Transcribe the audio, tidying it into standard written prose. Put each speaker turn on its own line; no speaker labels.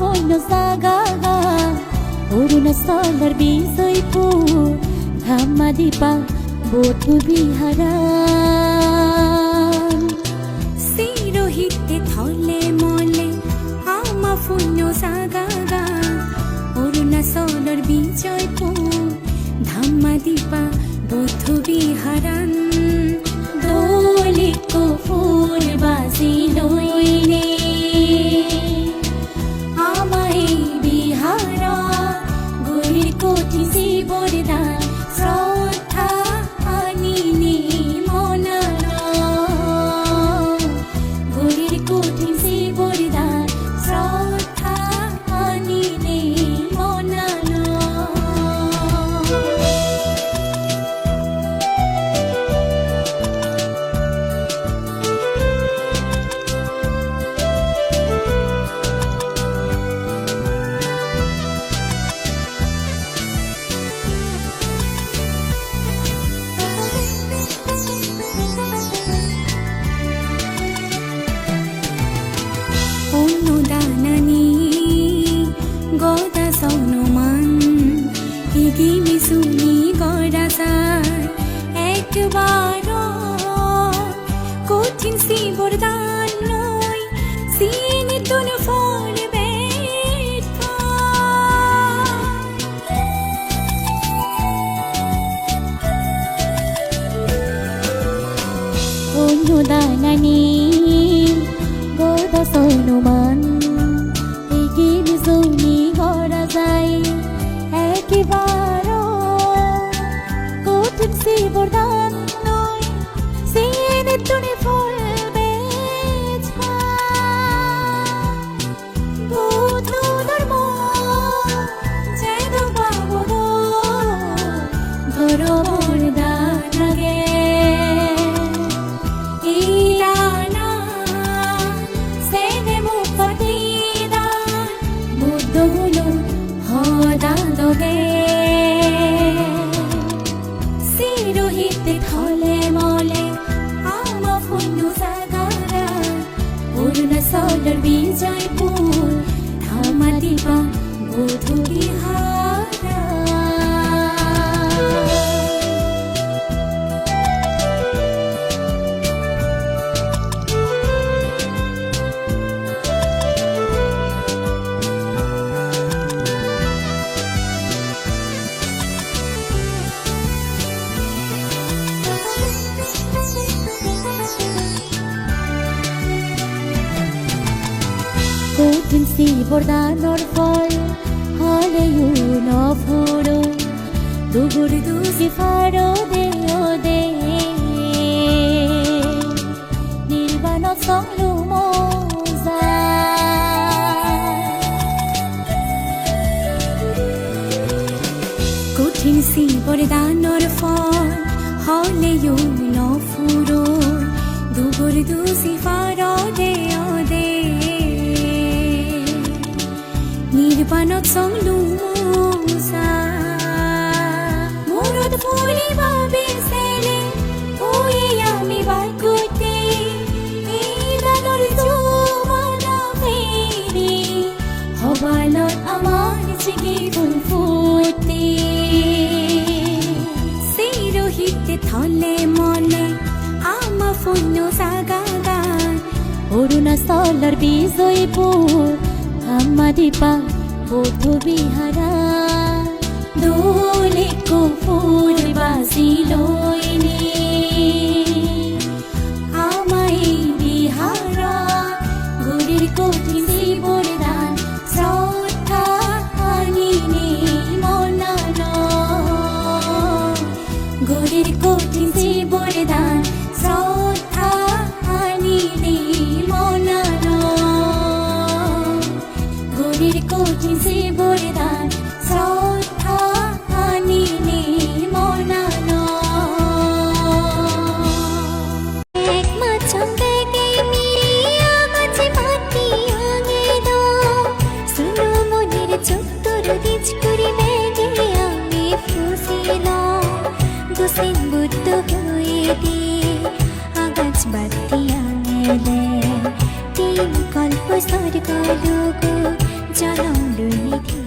foino sagaga Uruna solar bisoipur Dhamadipa bodhu biharan
Sirohitte thole mole Ama foino sagaga Uruna solar bisoipur Dhamadipa bodhu biharan
Doliko ফুল বাজি লইনে আমায় বিহারা গরির কোটি জীবরদান শ্রদ্ধা আনিনি মনানো গরির কোটি জীবরদান শ্রদ্ধা আনিনি মনানো
Goda saunuman Igimi suni goda sar Ekbaro Kothin si bordan noi Sini tun for betha
Onu danani Goda saunuman Igimi suni goda যায় একবারও কঠিন সে বরদান নয় সিনে তুনে ফলবে বুধুর মন যেন পাবো ধরো বরদান আগে ইলানা সেনে মুফতিদান বুদ্ধগুলো হদাদগে সিরোহিতে থলে মলে আমা ফুন্নু সাগারা অরুণাচলের বিজয়পুর ধামাদিপা বধূ বিহারা কঠিন সি বরদানৰ ফল হলে নফুৰো দুগুৰ দুজি ফাৰো দে নিৰ্বাণত চংলু মজা
কঠিন সি বৰদানৰ ফল হলেও নফুৰো দুগুৰ দুজি ফাৰো দে নির্বাণত চংলু মোজা মোরত ফুলি ভাবি সেলে ওই আমি বাকুতে ইদানর জোমানা ফেরি হবালত আমার জিগি ফুল ফুটে সিরোহিতে থলে মলে আমা ফুন্নু সাগাগান
অরুণাচলৰ বিজয়পুৰ ধামাদিপা বধূ বিহাৰা
দোলিকো ফুল বাজি লইনে আমায় বিহারা গরির কোটি জীবরদান শ্রদ্ধা আনিনি মনানো গরির কোটি জীবরদান শ্রদ্ধা আনিনি মনানো গরির কোটি জীবরদান শ্রদ্ধা আনিনি মনানো চলং দুই নিধি